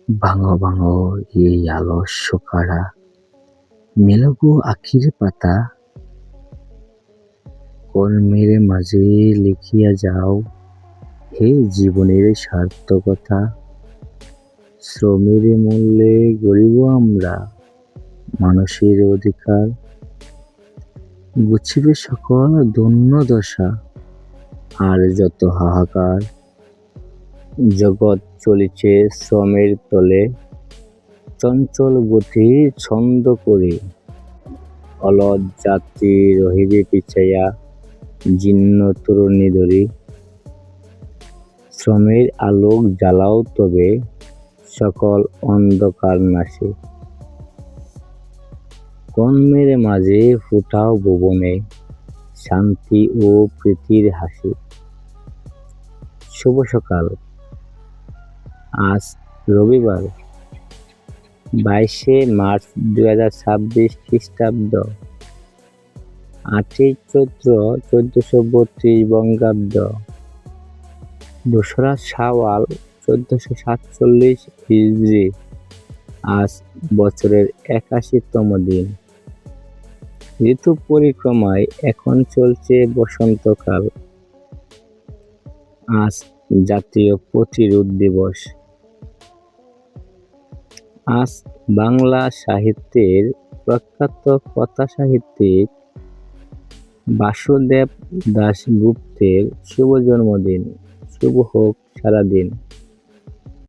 ভাঙো ভাঙো এই আলস্য কারা, মেলাগো আখির পাতা, কর্মের মাঝে লিখিয়া যাও হে জীবনের সার্থকতা। শ্রমের মূল্যে গড়িব আমরা মানুষের অধিকার, গুছিবে সকল দন্য দশা আর যত হাহাকার। জগৎ চলিছে শ্রমের তলে, চঞ্চল গতি ছন্দ করে, অলস যাত্রী রহিবে পিছাইয়া জীর্ণ তরুণী ধরি। শ্রমের আলোক জ্বালাও তবে সকল অন্ধকার নাশে, কর্মের মাঝে ফুটাও ভুবনে শান্তি ও প্রীতির হাসি। শুভ সকাল। আজ রবিবার 22শে মার্চ 2026 খ্রিস্টাব্দ, 8ই চৈত্র 1432 বঙ্গাব্দ, 2রা শাওয়াল 1447 হিজরি। আজ বছরের 81তম দিন। ঋতু পরিক্রমায় এখন চলছে বসন্তকাল। আজ জাতীয় প্রতিরোধ দিবস। আজ বাংলা সাহিত্যের প্রখ্যাত কথা সাহিত্যিক বাসুদেব দাশগুপ্তের শুভ জন্মদিন। শুভ হোক সারাদিন।